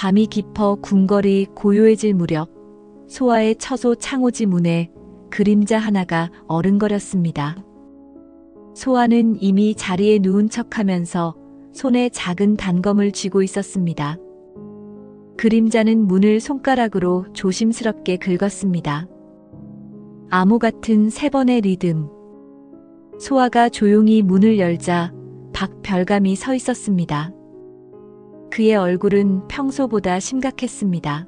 밤이 깊어 궁궐이 고요해질 무렵 소아의 처소 창호지 문에 그림자 하나가 어른거렸습니다. 소아는 이미 자리에 누운 척하면서 손에 작은 단검을 쥐고 있었습니다. 그림자는 문을 손가락으로 조심스럽게 긁었습니다. 암호 같은 3번의 리듬. 소아가 조용히 문을 열자 박별감이 서 있었습니다. 그의 얼굴은 평소보다 심각했습니다.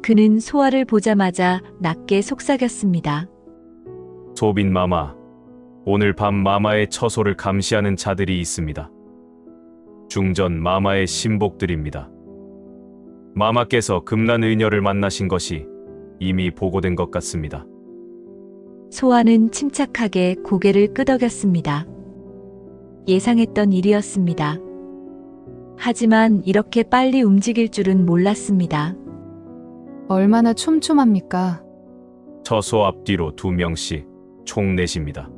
그는 소아를 보자마자 낮게 속삭였습니다. 소빈 마마, 오늘 밤 마마의 처소를 감시하는 자들이 있습니다. 중전 마마의 신복들입니다. 마마께서 금난 의녀를 만나신 것이 이미 보고된 것 같습니다. 소아는 침착하게 고개를 끄덕였습니다. 예상했던 일이었습니다. 하지만 이렇게 빨리 움직일 줄은 몰랐습니다. 얼마나 촘촘합니까? 처소 앞뒤로 2명씩 총 넷입니다.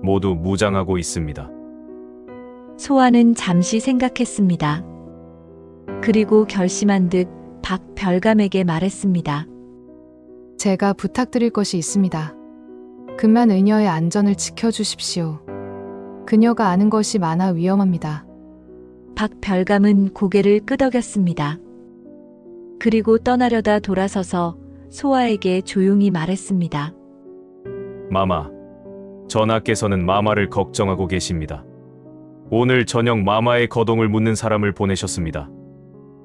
모두 무장하고 있습니다. 소아는 잠시 생각했습니다. 그리고 결심한 듯 박별감에게 말했습니다. 제가 부탁드릴 것이 있습니다. 금만 의녀의 안전을 지켜주십시오. 그녀가 아는 것이 많아 위험합니다. 박별감은 고개를 끄덕였습니다. 그리고 떠나려다 돌아서서 소아에게 조용히 말했습니다. 마마, 전하께서는 마마를 걱정하고 계십니다. 오늘 저녁 마마의 거동을 묻는 사람을 보내셨습니다.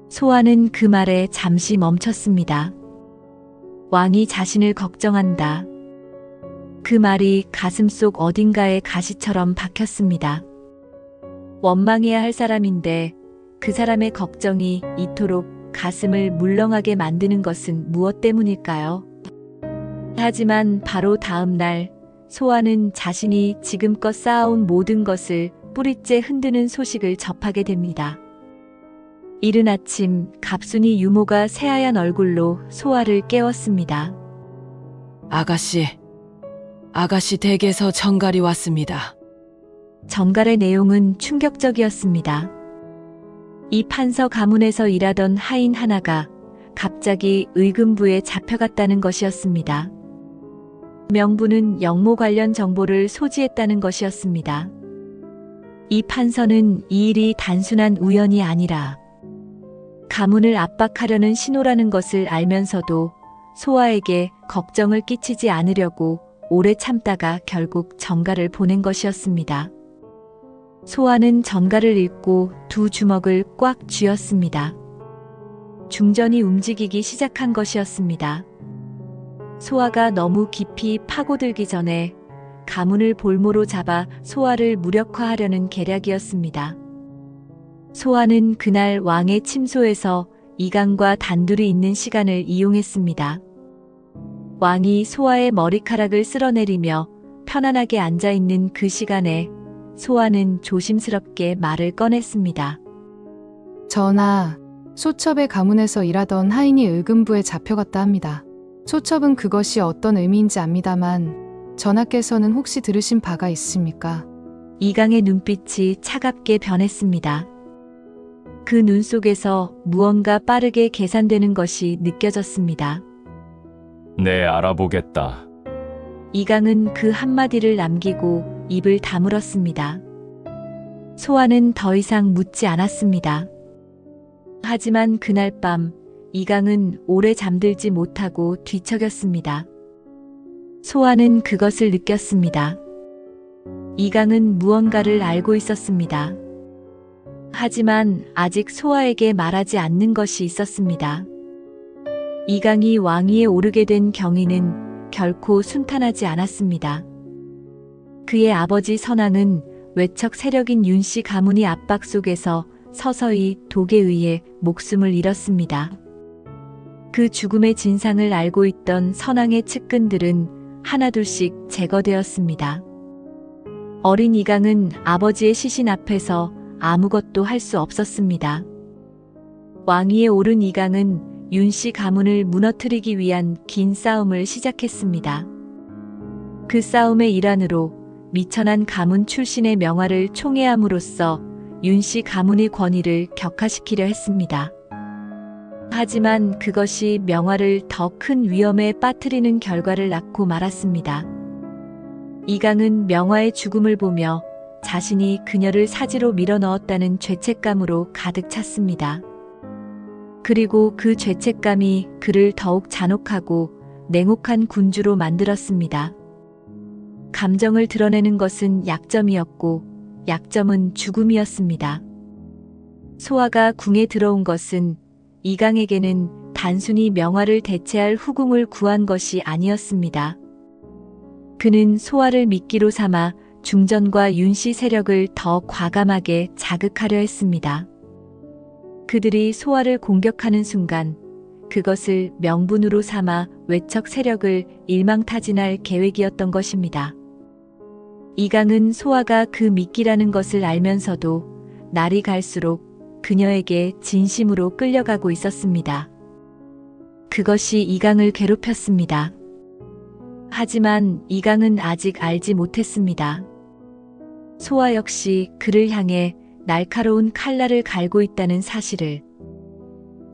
소아는 그 말에 잠시 멈췄습니다. 왕이 자신을 걱정한다. 그 말이 가슴속 어딘가에 가시처럼 박혔습니다. 원망해야 할 사람인데 그 사람의 걱정이 이토록 가슴을 물렁하게 만드는 것은 무엇 때문일까요? 하지만 바로 다음 날 소아는 자신이 지금껏 쌓아온 모든 것을 뿌리째 흔드는 소식을 접하게 됩니다. 이른 아침 갑순이 유모가 새하얀 얼굴로 소아를 깨웠습니다. 아가씨 댁에서 정갈이 왔습니다. 정갈의 내용은 충격적이었습니다. 이 판서 가문에서 일하던 하인 하나가 갑자기 의금부에 잡혀갔다는 것이었습니다. 명부는 영모 관련 정보를 소지했다는 것이었습니다. 이 판서는 이 일이 단순한 우연이 아니라 가문을 압박하려는 신호라는 것을 알면서도 소아에게 걱정을 끼치지 않으려고 오래 참다가 결국 정갈을 보낸 것이었습니다. 소아는 정갈을 읽고 2 주먹을 꽉 쥐었습니다. 중전이 움직이기 시작한 것이었습니다. 소아가 너무 깊이 파고들기 전에 가문을 볼모로 잡아 소아를 무력화하려는 계략이었습니다. 소아는 그날 왕의 침소에서 이강과 단둘이 있는 시간을 이용했습니다. 왕이 소아의 머리카락을 쓸어내리며 편안하게 앉아있는 그 시간에 소아는 조심스럽게 말을 꺼냈습니다. 전하, 소첩의 가문에서 일하던 하인이 의금부에 잡혀갔다 합니다. 소첩은 그것이 어떤 의미인지 압니다만 전하께서는 혹시 들으신 바가 있습니까? 이강의 눈빛이 차갑게 변했습니다. 그 눈 속에서 무언가 빠르게 계산되는 것이 느껴졌습니다. 네, 알아보겠다. 이강은 그 한마디를 남기고 입을 다물었습니다. 소아는 더 이상 묻지 않았습니다. 하지만 그날 밤 이강은 오래 잠들지 못하고 뒤척였습니다. 소아는 그것을 느꼈습니다. 이강은 무언가를 알고 있었습니다. 하지만 아직 소아에게 말하지 않는 것이 있었습니다. 이강이 왕위에 오르게 된 경위는 결코 순탄하지 않았습니다. 그의 아버지 선왕은 외척 세력인 윤씨 가문의 압박 속에서 서서히 독에 의해 목숨을 잃었습니다. 그 죽음의 진상을 알고 있던 선왕의 측근들은 하나둘씩 제거되었습니다. 어린 이강은 아버지의 시신 앞에서 아무것도 할 수 없었습니다. 왕위에 오른 이강은 윤씨 가문을 무너뜨리기 위한 긴 싸움을 시작했습니다. 그 싸움의 일환으로 미천한 가문 출신의 명화를 총애함으로써 윤씨 가문의 권위를 격화시키려 했습니다. 하지만 그것이 명화를 더 큰 위험에 빠뜨리는 결과를 낳고 말았습니다. 이강은 명화의 죽음을 보며 자신이 그녀를 사지로 밀어넣었다는 죄책감으로 가득 찼습니다. 그리고 그 죄책감이 그를 더욱 잔혹하고 냉혹한 군주로 만들었습니다. 감정을 드러내는 것은 약점이었고 약점은 죽음이었습니다. 소아가 궁에 들어온 것은 이강에게는 단순히 명화를 대체할 후궁을 구한 것이 아니었습니다. 그는 소아를 미끼로 삼아 중전과 윤씨 세력을 더 과감하게 자극하려 했습니다. 그들이 소아를 공격하는 순간 그것을 명분으로 삼아 외척 세력을 일망타진할 계획이었던 것입니다. 이강은 소아가 그 미끼라는 것을 알면서도 날이 갈수록 그녀에게 진심으로 끌려가고 있었습니다. 그것이 이강을 괴롭혔습니다. 하지만 이강은 아직 알지 못했습니다. 소아 역시 그를 향해 날카로운 칼날을 갈고 있다는 사실을,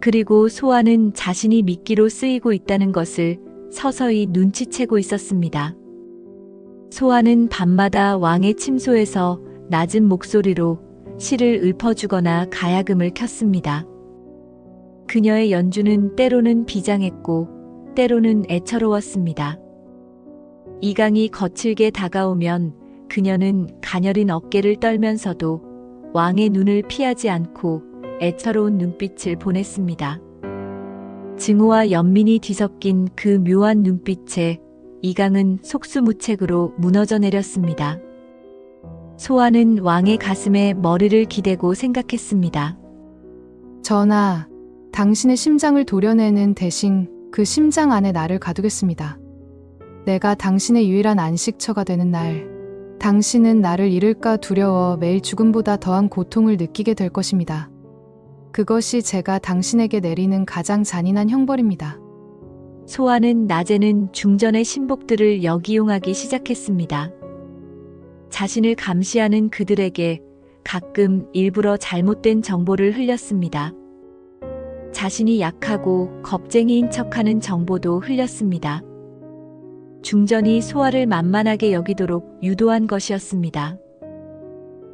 그리고 소아는 자신이 미끼로 쓰이고 있다는 것을 서서히 눈치채고 있었습니다. 소아는 밤마다 왕의 침소에서 낮은 목소리로 시를 읊어주거나 가야금을 켰습니다. 그녀의 연주는 때로는 비장했고 때로는 애처로웠습니다. 이강이 거칠게 다가오면 그녀는 가녀린 어깨를 떨면서도 왕의 눈을 피하지 않고 애처로운 눈빛을 보냈습니다. 증오와 연민이 뒤섞인 그 묘한 눈빛에 이강은 속수무책으로 무너져 내렸습니다. 소아는 왕의 가슴에 머리를 기대고 생각했습니다. 전하, 당신의 심장을 도려내는 대신 그 심장 안에 나를 가두겠습니다. 내가 당신의 유일한 안식처가 되는 날, 당신은 나를 잃을까 두려워 매일 죽음보다 더한 고통을 느끼게 될 것입니다. 그것이 제가 당신에게 내리는 가장 잔인한 형벌입니다. 소아는 낮에는 중전의 신복들을 역이용하기 시작했습니다. 자신을 감시하는 그들에게 가끔 일부러 잘못된 정보를 흘렸습니다. 자신이 약하고 겁쟁이인 척하는 정보도 흘렸습니다. 중전이 소아를 만만하게 여기도록 유도한 것이었습니다.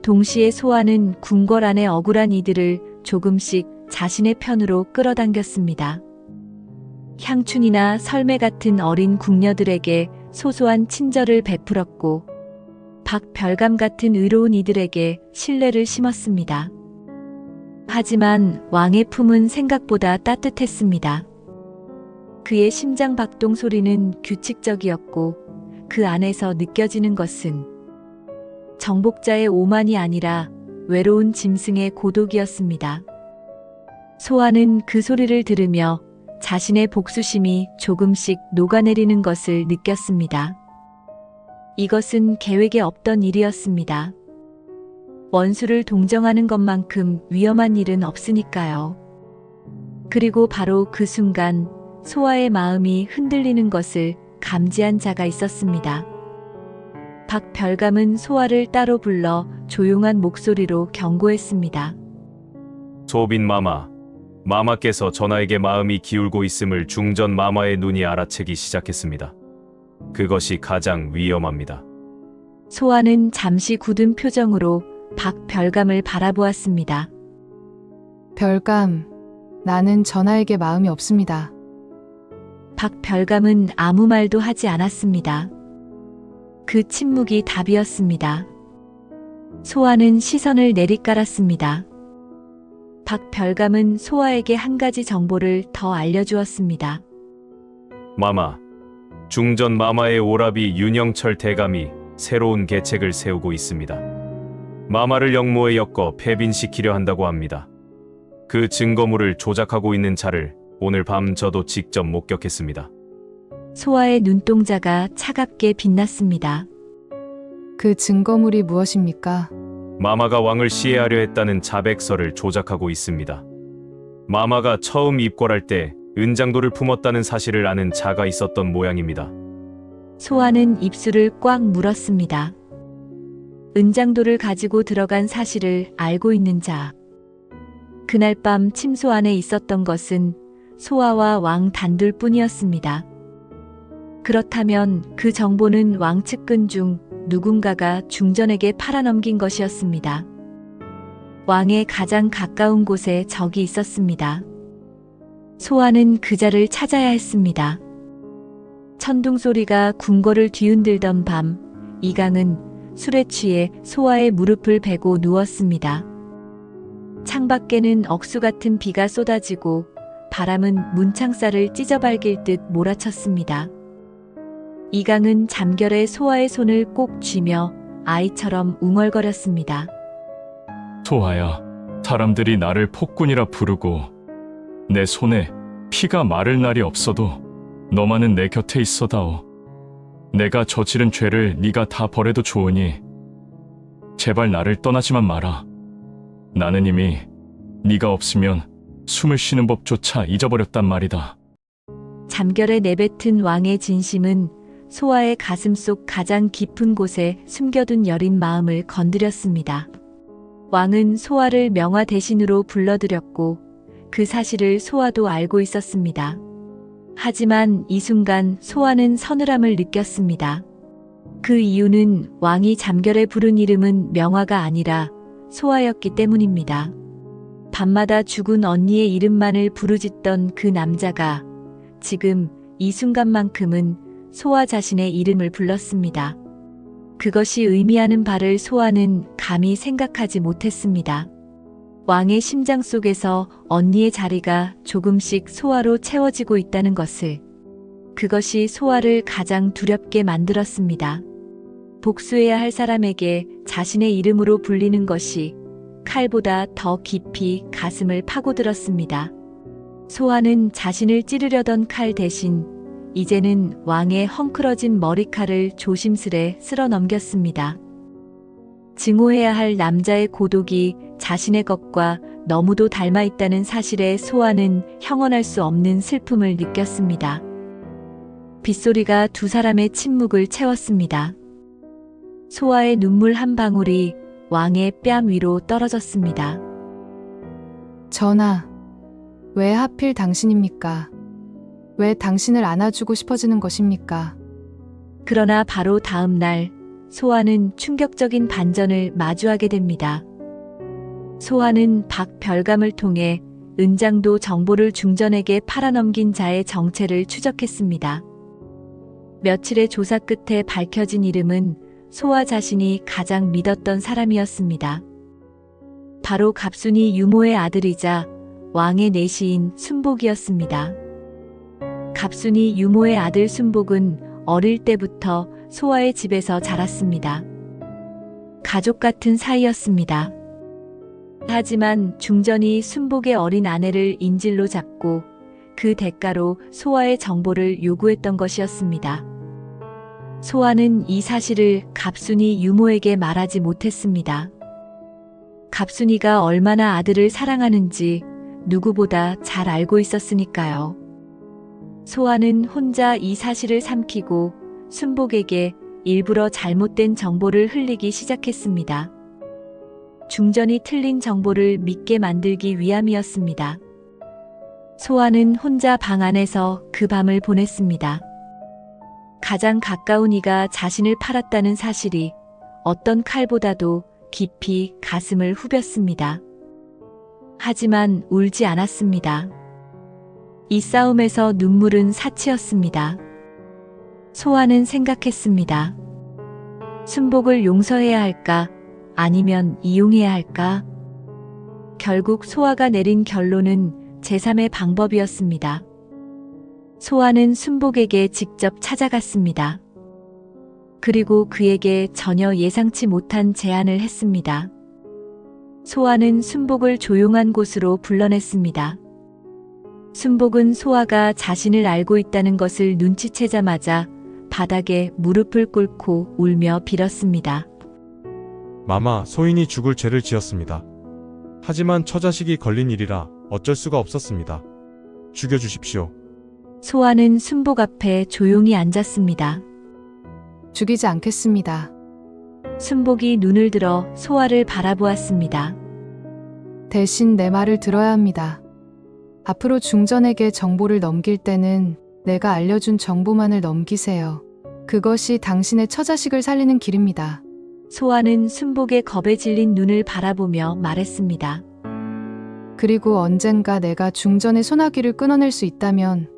동시에 소아는 궁궐 안에 억울한 이들을 조금씩 자신의 편으로 끌어당겼습니다. 향춘이나 설매 같은 어린 궁녀들에게 소소한 친절을 베풀었고 박별감 같은 의로운 이들에게 신뢰를 심었습니다. 하지만 왕의 품은 생각보다 따뜻했습니다. 그의 심장 박동 소리는 규칙적이었고 그 안에서 느껴지는 것은 정복자의 오만이 아니라 외로운 짐승의 고독이었습니다. 소아는 그 소리를 들으며 자신의 복수심이 조금씩 녹아내리는 것을 느꼈습니다. 이것은 계획에 없던 일이었습니다. 원수를 동정하는 것만큼 위험한 일은 없으니까요. 그리고 바로 그 순간 소아의 마음이 흔들리는 것을 감지한 자가 있었습니다. 박별감은 소아를 따로 불러 조용한 목소리로 경고했습니다. 소빈 마마께서 전하에게 마음이 기울고 있음을 중전 마마의 눈이 알아채기 시작했습니다. 그것이 가장 위험합니다. 소아는 잠시 굳은 표정으로 박별감을 바라보았습니다. 별감, 나는 전하에게 마음이 없습니다. 박별감은 아무 말도 하지 않았습니다. 그 침묵이 답이었습니다. 소아는 시선을 내리깔았습니다. 박별감은 소아에게 한 가지 정보를 더 알려주었습니다. 마마, 중전 마마의 오라비 윤영철 대감이 새로운 계책을 세우고 있습니다. 마마를 영모에 엮어 폐빈시키려 한다고 합니다. 그 증거물을 조작하고 있는 자를 오늘 밤 저도 직접 목격했습니다. 소아의 눈동자가 차갑게 빛났습니다. 그 증거물이 무엇입니까? 마마가 왕을 시해하려 했다는 자백서를 조작하고 있습니다. 마마가 처음 입궐할 때 은장도를 품었다는 사실을 아는 자가 있었던 모양입니다. 소아는 입술을 꽉 물었습니다. 은장도를 가지고 들어간 사실을 알고 있는 자. 그날 밤 침소 안에 있었던 것은 소아와 왕 단둘뿐이었습니다. 그렇다면 그 정보는 왕 측근 중 누군가가 중전에게 팔아넘긴 것이었습니다. 왕의 가장 가까운 곳에 적이 있었습니다. 소아는 그 자를 찾아야 했습니다. 천둥 소리가 궁궐을 뒤흔들던 밤, 이강은 술에 취해 소아의 무릎을 베고 누웠습니다. 창밖에는 억수 같은 비가 쏟아지고 바람은 문창살을 찢어발길 듯 몰아쳤습니다. 이강은 잠결에 소아의 손을 꼭 쥐며 아이처럼 웅얼거렸습니다. 소아야, 사람들이 나를 폭군이라 부르고 내 손에 피가 마를 날이 없어도 너만은 내 곁에 있어다오. 내가 저지른 죄를 네가 다 버려도 좋으니 제발 나를 떠나지만 마라. 나는 이미 네가 없으면 숨을 쉬는 법조차 잊어버렸단 말이다. 잠결에 내뱉은 왕의 진심은 소아의 가슴 속 가장 깊은 곳에 숨겨둔 여린 마음을 건드렸습니다. 왕은 소아를 명화 대신으로 불러들였고 그 사실을 소아도 알고 있었습니다. 하지만 이 순간 소아는 서늘함을 느꼈습니다. 그 이유는 왕이 잠결에 부른 이름은 명화가 아니라 소아였기 때문입니다. 밤마다 죽은 언니의 이름만을 부르짖던 그 남자가 지금 이 순간만큼은 소아 자신의 이름을 불렀습니다. 그것이 의미하는 바를 소아는 감히 생각하지 못했습니다. 왕의 심장 속에서 언니의 자리가 조금씩 소아로 채워지고 있다는 것을, 그것이 소아를 가장 두렵게 만들었습니다. 복수해야 할 사람에게 자신의 이름으로 불리는 것이 칼보다 더 깊이 가슴을 파고들었습니다. 소아는 자신을 찌르려던 칼 대신 이제는 왕의 헝클어진 머리칼을 조심스레 쓸어 넘겼습니다. 증오해야 할 남자의 고독이 자신의 것과 너무도 닮아 있다는 사실에 소아는 형언할 수 없는 슬픔을 느꼈습니다. 빗소리가 두 사람의 침묵을 채웠습니다. 소아의 눈물 한 방울이 왕의 뺨 위로 떨어졌습니다. 전하, 왜 하필 당신입니까? 왜 당신을 안아주고 싶어지는 것입니까? 그러나 바로 다음 날 소아는 충격적인 반전을 마주하게 됩니다. 소아는 박별감을 통해 은장도 정보를 중전에게 팔아넘긴 자의 정체를 추적했습니다. 며칠의 조사 끝에 밝혀진 이름은 소아 자신이 가장 믿었던 사람이었습니다. 바로 갑순이 유모의 아들이자 왕의 내시인 순복이었습니다. 갑순이 유모의 아들 순복은 어릴 때부터 소아의 집에서 자랐습니다. 가족 같은 사이였습니다. 하지만 중전이 순복의 어린 아내를 인질로 잡고 그 대가로 소아의 정보를 요구했던 것이었습니다. 소아는 이 사실을 갑순이 유모에게 말하지 못했습니다. 갑순이가 얼마나 아들을 사랑하는지 누구보다 잘 알고 있었으니까요. 소아는 혼자 이 사실을 삼키고 순복에게 일부러 잘못된 정보를 흘리기 시작했습니다. 중전이 틀린 정보를 믿게 만들기 위함이었습니다. 소아는 혼자 방 안에서 그 밤을 보냈습니다. 가장 가까운 이가 자신을 팔았다는 사실이 어떤 칼보다도 깊이 가슴을 후볐습니다. 하지만 울지 않았습니다. 이 싸움에서 눈물은 사치였습니다. 소아는 생각했습니다. 순복을 용서해야 할까? 아니면 이용해야 할까? 결국 소아가 내린 결론은 제3의 방법이었습니다. 소아는 순복에게 직접 찾아갔습니다. 그리고 그에게 전혀 예상치 못한 제안을 했습니다. 소아는 순복을 조용한 곳으로 불러냈습니다. 순복은 소아가 자신을 알고 있다는 것을 눈치채자마자 바닥에 무릎을 꿇고 울며 빌었습니다. 마마, 소인이 죽을 죄를 지었습니다. 하지만 처자식이 걸린 일이라 어쩔 수가 없었습니다. 죽여주십시오. 소아는 순복 앞에 조용히 앉았습니다. 죽이지 않겠습니다. 순복이 눈을 들어 소아를 바라보았습니다. 대신 내 말을 들어야 합니다. 앞으로 중전에게 정보를 넘길 때는 내가 알려준 정보만을 넘기세요. 그것이 당신의 처자식을 살리는 길입니다. 소아는 순복의 겁에 질린 눈을 바라보며 말했습니다. 그리고 언젠가 내가 중전의 소나기를 끊어낼 수 있다면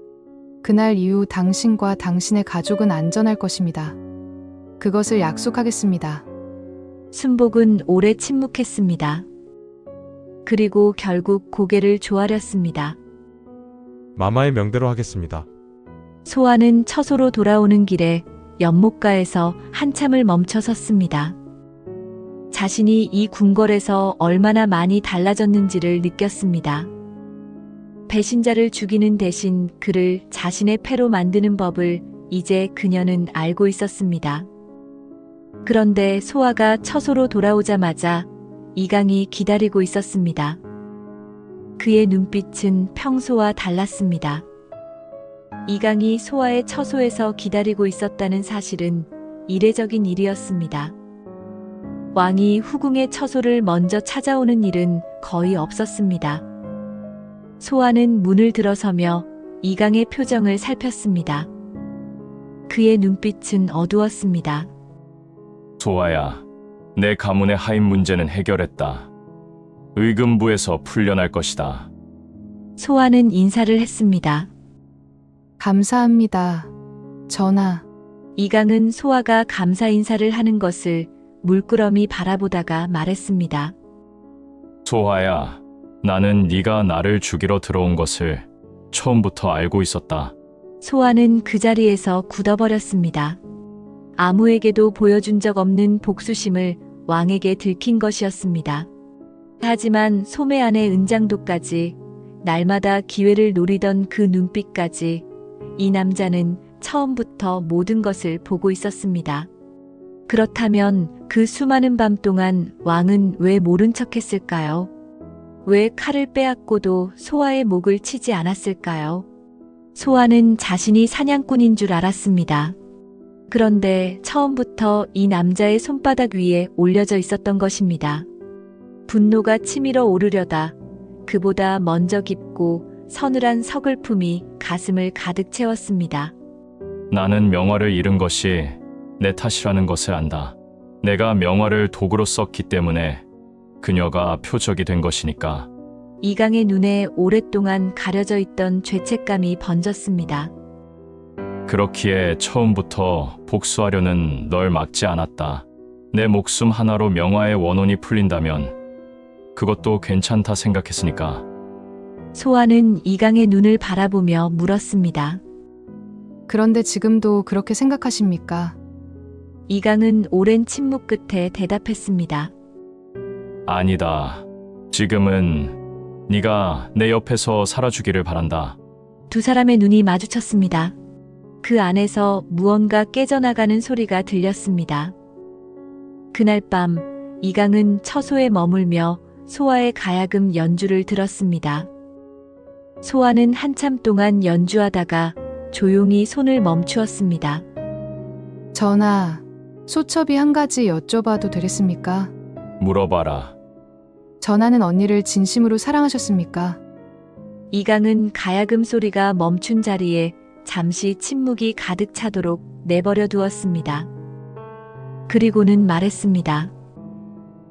그날 이후 당신과 당신의 가족은 안전할 것입니다. 그것을 약속하겠습니다. 순복은 오래 침묵했습니다. 그리고 결국 고개를 조아렸습니다. 마마의 명대로 하겠습니다. 소아는 처소로 돌아오는 길에 연못가에서 한참을 멈춰 섰습니다. 자신이 이 궁궐에서 얼마나 많이 달라졌는지를 느꼈습니다. 배신자를 죽이는 대신 그를 자신의 패로 만드는 법을 이제 그녀는 알고 있었습니다. 그런데 소아가 처소로 돌아오자마자 이강이 기다리고 있었습니다. 그의 눈빛은 평소와 달랐습니다. 이강이 소아의 처소에서 기다리고 있었다는 사실은 이례적인 일이었습니다. 왕이 후궁의 처소를 먼저 찾아오는 일은 거의 없었습니다. 소아는 문을 들어서며 이강의 표정을 살폈습니다. 그의 눈빛은 어두웠습니다. 소아야, 내 가문의 하인 문제는 해결했다. 의금부에서 풀려날 것이다. 소아는 인사를 했습니다. 감사합니다. 전하, 이강은 소아가 감사 인사를 하는 것을 물끄러미 바라보다가 말했습니다. 소아야, 나는 네가 나를 죽이러 들어온 것을 처음부터 알고 있었다. 소아는 그 자리에서 굳어버렸습니다. 아무에게도 보여준 적 없는 복수심을 왕에게 들킨 것이었습니다. 하지만 소매 안의 은장도까지, 날마다 기회를 노리던 그 눈빛까지, 이 남자는 처음부터 모든 것을 보고 있었습니다. 그렇다면 그 수많은 밤 동안 왕은 왜 모른 척 했을까요? 왜 칼을 빼앗고도 소아의 목을 치지 않았을까요? 소아는 자신이 사냥꾼인 줄 알았습니다. 그런데 처음부터 이 남자의 손바닥 위에 올려져 있었던 것입니다. 분노가 치밀어 오르려다 그보다 먼저 깊고 서늘한 서글픔이 가슴을 가득 채웠습니다. 나는 명화를 잃은 것이 내 탓이라는 것을 안다. 내가 명화를 도구로 썼기 때문에 그녀가 표적이 된 것이니까. 이강의 눈에 오랫동안 가려져 있던 죄책감이 번졌습니다. 그렇기에 처음부터 복수하려는 널 막지 않았다. 내 목숨 하나로 명화의 원혼이 풀린다면 그것도 괜찮다 생각했으니까. 소아는 이강의 눈을 바라보며 물었습니다. 그런데 지금도 그렇게 생각하십니까? 이강은 오랜 침묵 끝에 대답했습니다. 아니다. 지금은 네가 내 옆에서 살아주기를 바란다. 두 사람의 눈이 마주쳤습니다. 그 안에서 무언가 깨져나가는 소리가 들렸습니다. 그날 밤 이강은 처소에 머물며 소아의 가야금 연주를 들었습니다. 소아는 한참 동안 연주하다가 조용히 손을 멈추었습니다. 전하, 소첩이 한 가지 여쭤봐도 되겠습니까? 물어봐라. 전하는 언니를 진심으로 사랑하셨습니까? 이강은 가야금 소리가 멈춘 자리에 잠시 침묵이 가득 차도록 내버려 두었습니다. 그리고는 말했습니다.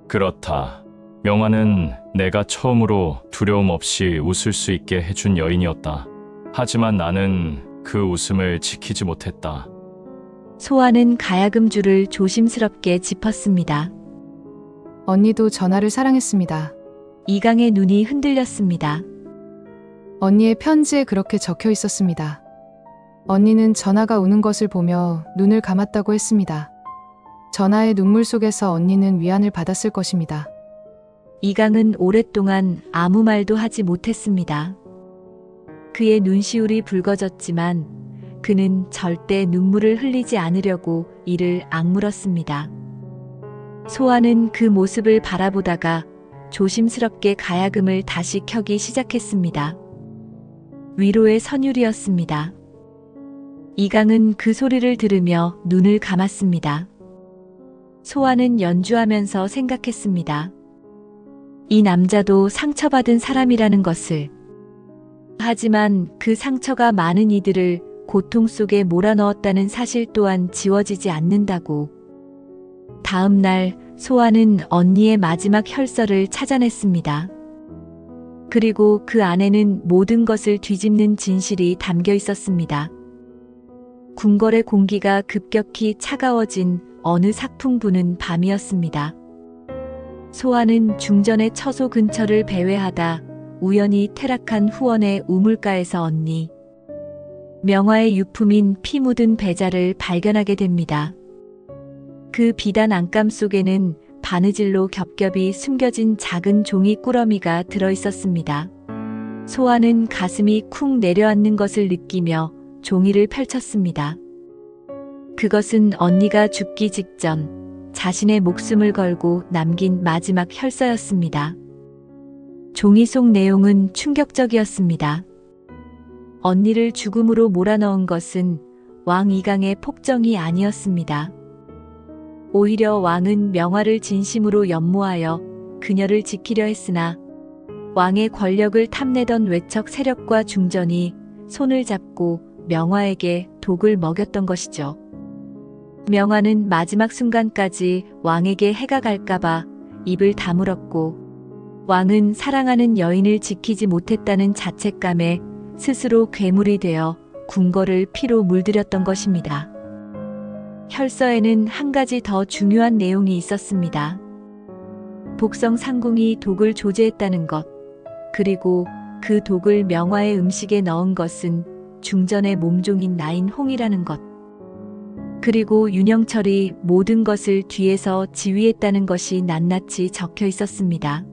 그렇다. 명화는 내가 처음으로 두려움 없이 웃을 수 있게 해준 여인이었다. 하지만 나는 그 웃음을 지키지 못했다. 소아는 가야금 줄을 조심스럽게 짚었습니다. 언니도 전하를 사랑했습니다. 이강의 눈이 흔들렸습니다. 언니의 편지에 그렇게 적혀 있었습니다. 언니는 전하가 우는 것을 보며 눈을 감았다고 했습니다. 전하의 눈물 속에서 언니는 위안을 받았을 것입니다. 이강은 오랫동안 아무 말도 하지 못했습니다. 그의 눈시울이 붉어졌지만 그는 절대 눈물을 흘리지 않으려고 이를 악물었습니다. 소아는 그 모습을 바라보다가 조심스럽게 가야금을 다시 켜기 시작했습니다. 위로의 선율이었습니다. 이강은 그 소리를 들으며 눈을 감았습니다. 소아는 연주하면서 생각했습니다. 이 남자도 상처받은 사람이라는 것을. 하지만 그 상처가 많은 이들을 고통 속에 몰아넣었다는 사실 또한 지워지지 않는다고. 다음 날 소아는 언니의 마지막 혈서를 찾아냈습니다. 그리고 그 안에는 모든 것을 뒤집는 진실이 담겨 있었습니다. 궁궐의 공기가 급격히 차가워진 어느 삭풍 부는 밤이었습니다. 소아는 중전의 처소 근처를 배회하다 우연히 퇴락한 후원의 우물가에서 언니 명화의 유품인 피 묻은 배자를 발견하게 됩니다. 그 비단 안감 속에는 바느질로 겹겹이 숨겨진 작은 종이 꾸러미가 들어 있었습니다. 소아는 가슴이 쿵 내려앉는 것을 느끼며 종이를 펼쳤습니다. 그것은 언니가 죽기 직전 자신의 목숨을 걸고 남긴 마지막 혈서였습니다. 종이 속 내용은 충격적이었습니다. 언니를 죽음으로 몰아넣은 것은 왕 이강의 폭정이 아니었습니다. 오히려 왕은 명화를 진심으로 연모하여 그녀를 지키려 했으나 왕의 권력을 탐내던 외척 세력과 중전이 손을 잡고 명화에게 독을 먹였던 것이죠. 명화는 마지막 순간까지 왕에게 해가 갈까봐 입을 다물었고 왕은 사랑하는 여인을 지키지 못했다는 자책감에 스스로 괴물이 되어 궁궐을 피로 물들였던 것입니다. 혈서에는 한 가지 더 중요한 내용이 있었습니다. 복성 상궁이 독을 조제했다는 것, 그리고 그 독을 명화의 음식에 넣은 것은 중전의 몸종인 나인홍이라는 것, 그리고 윤영철이 모든 것을 뒤에서 지휘했다는 것이 낱낱이 적혀 있었습니다.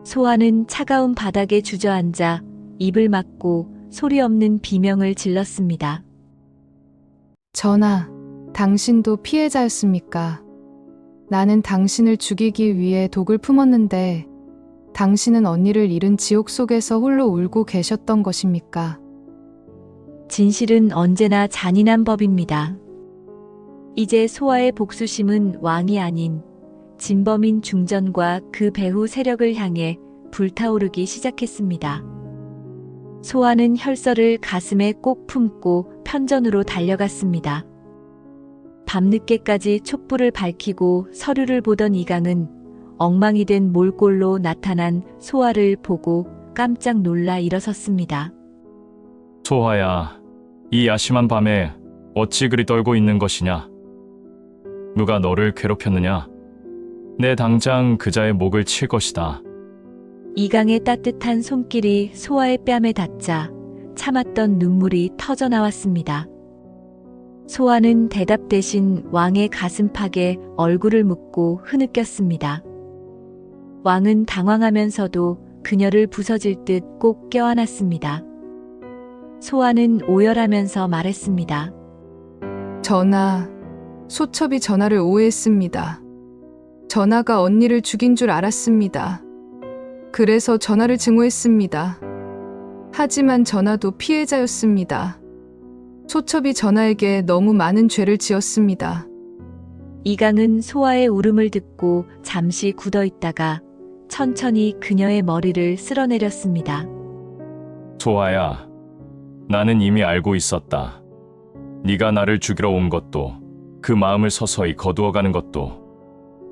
소아는 차가운 바닥에 주저앉아 입을 막고 소리 없는 비명을 질렀습니다. 전하, 당신도 피해자였습니까? 나는 당신을 죽이기 위해 독을 품었는데 당신은 언니를 잃은 지옥 속에서 홀로 울고 계셨던 것입니까? 진실은 언제나 잔인한 법입니다. 이제 소아의 복수심은 왕이 아닌 진범인 중전과 그 배후 세력을 향해 불타오르기 시작했습니다. 소아는 혈서를 가슴에 꼭 품고 편전으로 달려갔습니다. 밤늦게까지 촛불을 밝히고 서류를 보던 이강은 엉망이 된 몰골로 나타난 소아를 보고 깜짝 놀라 일어섰습니다. 소아야, 이 야심한 밤에 어찌 그리 떨고 있는 것이냐? 누가 너를 괴롭혔느냐? 내 당장 그자의 목을 칠 것이다. 이강의 따뜻한 손길이 소아의 뺨에 닿자 참았던 눈물이 터져 나왔습니다. 소아는 대답 대신 왕의 가슴팍에 얼굴을 묻고 흐느꼈습니다. 왕은 당황하면서도 그녀를 부서질 듯 꼭 껴안았습니다. 소아는 오열하면서 말했습니다. 전하, 소첩이 전하를 오해했습니다. 전하가 언니를 죽인 줄 알았습니다. 그래서 전하를 증오했습니다. 하지만 전하도 피해자였습니다. 소첩이 전하에게 너무 많은 죄를 지었습니다. 이강은 소아의 울음을 듣고 잠시 굳어 있다가 천천히 그녀의 머리를 쓸어내렸습니다. 소아야, 나는 이미 알고 있었다. 네가 나를 죽이러 온 것도, 그 마음을 서서히 거두어가는 것도.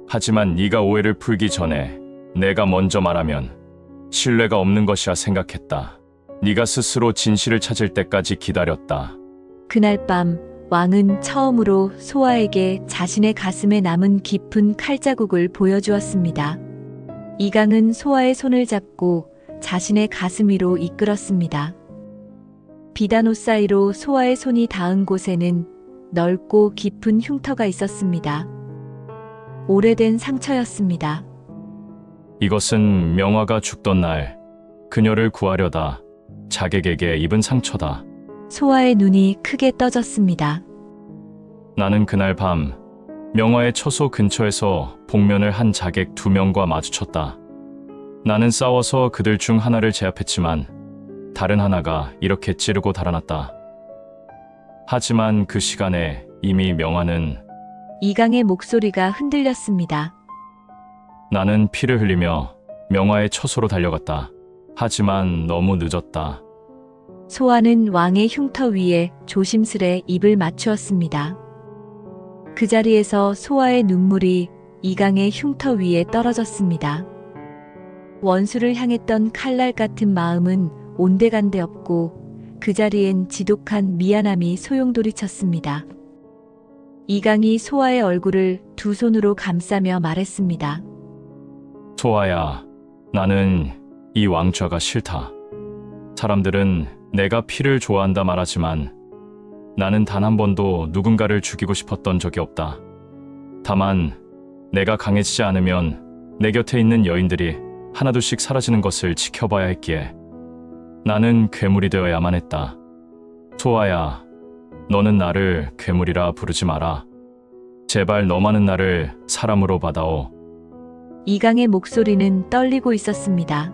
하지만 네가 오해를 풀기 전에 내가 먼저 말하면 신뢰가 없는 것이라 생각했다. 네가 스스로 진실을 찾을 때까지 기다렸다. 그날 밤 왕은 처음으로 소아에게 자신의 가슴에 남은 깊은 칼자국을 보여주었습니다. 이강은 소아의 손을 잡고 자신의 가슴 위로 이끌었습니다. 비단옷 사이로 소아의 손이 닿은 곳에는 넓고 깊은 흉터가 있었습니다. 오래된 상처였습니다. 이것은 명화가 죽던 날 그녀를 구하려다 자객에게 입은 상처다. 소아의 눈이 크게 떠졌습니다. 나는 그날 밤 명화의 처소 근처에서 복면을 한 자객 2명과 마주쳤다. 나는 싸워서 그들 중 하나를 제압했지만 다른 하나가 이렇게 찌르고 달아났다. 하지만 그 시간에 이미 명화는 이강의 목소리가 흔들렸습니다. 나는 피를 흘리며 명화의 처소로 달려갔다. 하지만 너무 늦었다. 소아는 왕의 흉터 위에 조심스레 입을 맞추었습니다. 그 자리에서 소아의 눈물이 이강의 흉터 위에 떨어졌습니다. 원수를 향했던 칼날 같은 마음은 온데간데 없고 그 자리엔 지독한 미안함이 소용돌이쳤습니다. 이강이 소아의 얼굴을 두 손으로 감싸며 말했습니다. 소아야, 나는 이 왕좌가 싫다. 사람들은 내가 피를 좋아한다 말하지만 나는 단 한 번도 누군가를 죽이고 싶었던 적이 없다. 다만 내가 강해지지 않으면 내 곁에 있는 여인들이 하나둘씩 사라지는 것을 지켜봐야 했기에 나는 괴물이 되어야만 했다. 소아야, 너는 나를 괴물이라 부르지 마라. 제발 너만은 나를 사람으로 받아오. 이강의 목소리는 떨리고 있었습니다.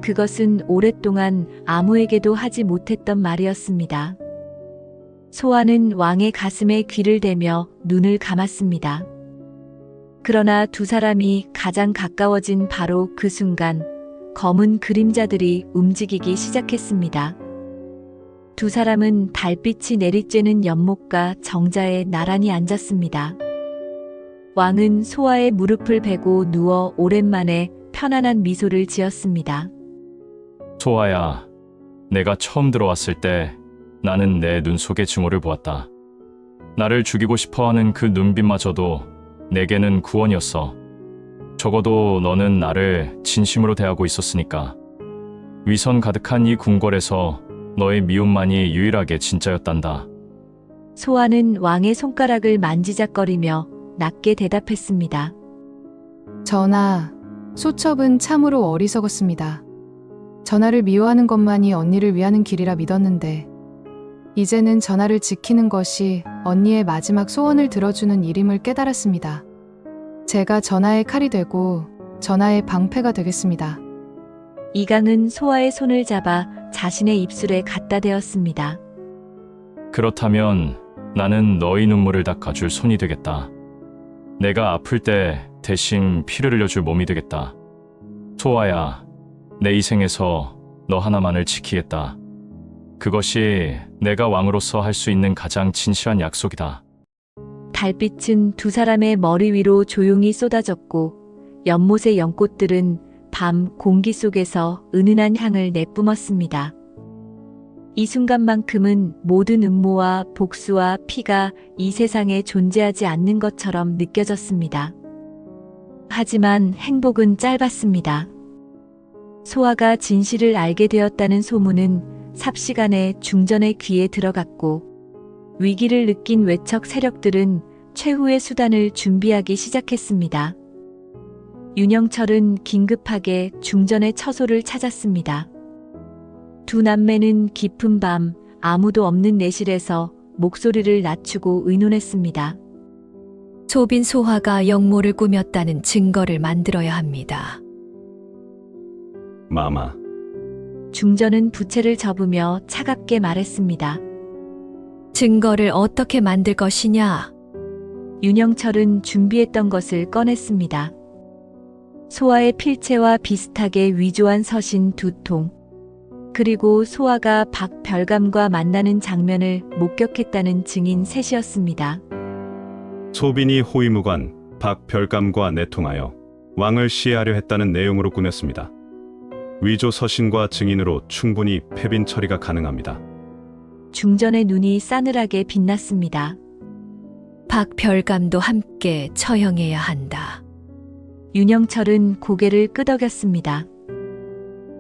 그것은 오랫동안 아무에게도 하지 못했던 말이었습니다. 소아는 왕의 가슴에 귀를 대며 눈을 감았습니다. 그러나 두 사람이 가장 가까워진 바로 그 순간 검은 그림자들이 움직이기 시작했습니다. 두 사람은 달빛이 내리쬐는 연못가 정자에 나란히 앉았습니다. 왕은 소아의 무릎을 베고 누워 오랜만에 편안한 미소를 지었습니다. 소아야, 내가 처음 들어왔을 때 나는 내 눈 속의 증오를 보았다. 나를 죽이고 싶어하는 그 눈빛마저도 내게는 구원이었어. 적어도 너는 나를 진심으로 대하고 있었으니까. 위선 가득한 이 궁궐에서 너의 미움만이 유일하게 진짜였단다. 소아는 왕의 손가락을 만지작거리며 낮게 대답했습니다. 전하, 소첩은 참으로 어리석었습니다. 전하를 미워하는 것만이 언니를 위하는 길이라 믿었는데 이제는 전하를 지키는 것이 언니의 마지막 소원을 들어주는 일임을 깨달았습니다. 제가 전하의 칼이 되고 전하의 방패가 되겠습니다. 이강은 소아의 손을 잡아 자신의 입술에 갖다 대었습니다. 그렇다면 나는 너의 눈물을 닦아줄 손이 되겠다. 내가 아플 때 대신 피를 흘려줄 몸이 되겠다. 소아야, 내 이 생에서 너 하나만을 지키겠다. 그것이 내가 왕으로서 할 수 있는 가장 진실한 약속이다. 달빛은 두 사람의 머리 위로 조용히 쏟아졌고 연못의 연꽃들은 밤 공기 속에서 은은한 향을 내뿜었습니다. 이 순간만큼은 모든 음모와 복수와 피가 이 세상에 존재하지 않는 것처럼 느껴졌습니다. 하지만 행복은 짧았습니다. 소아가 진실을 알게 되었다는 소문은 삽시간에 중전의 귀에 들어갔고 위기를 느낀 외척 세력들은 최후의 수단을 준비하기 시작했습니다. 윤영철은 긴급하게 중전의 처소를 찾았습니다. 두 남매는 깊은 밤 아무도 없는 내실에서 목소리를 낮추고 의논했습니다. 소빈 소화가 영모를 꾸몄다는 증거를 만들어야 합니다. 마마, 중전은 부채를 접으며 차갑게 말했습니다. 증거를 어떻게 만들 것이냐? 윤영철은 준비했던 것을 꺼냈습니다. 소아의 필체와 비슷하게 위조한 서신 2통, 그리고 소아가 박별감과 만나는 장면을 목격했다는 증인 셋이었습니다. 소빈이 호위무관 박별감과 내통하여 왕을 시해하려 했다는 내용으로 꾸몄습니다. 위조 서신과 증인으로 충분히 패빈 처리가 가능합니다. 중전의 눈이 싸늘하게 빛났습니다. 박별감도 함께 처형해야 한다. 윤영철은 고개를 끄덕였습니다.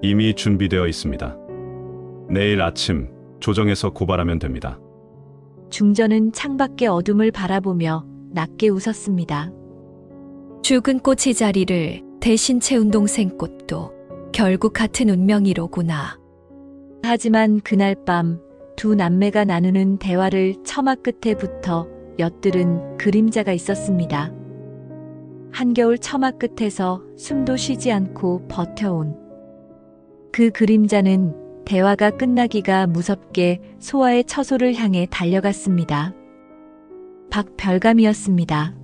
이미 준비되어 있습니다. 내일 아침 조정에서 고발하면 됩니다. 중전은 창밖의 어둠을 바라보며 낮게 웃었습니다. 죽은 꽃의 자리를 대신 채운 동생 꽃도 결국 같은 운명이로구나. 하지만 그날 밤 두 남매가 나누는 대화를 처마 끝에 붙어 엿들은 그림자가 있었습니다. 한겨울 처마 끝에서 숨도 쉬지 않고 버텨온 그 그림자는 대화가 끝나기가 무섭게 소아의 처소를 향해 달려갔습니다. 박별감이었습니다.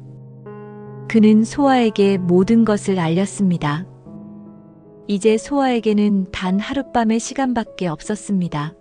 그는 소아에게 모든 것을 알렸습니다. 이제 소아에게는 단 하룻밤의 시간밖에 없었습니다.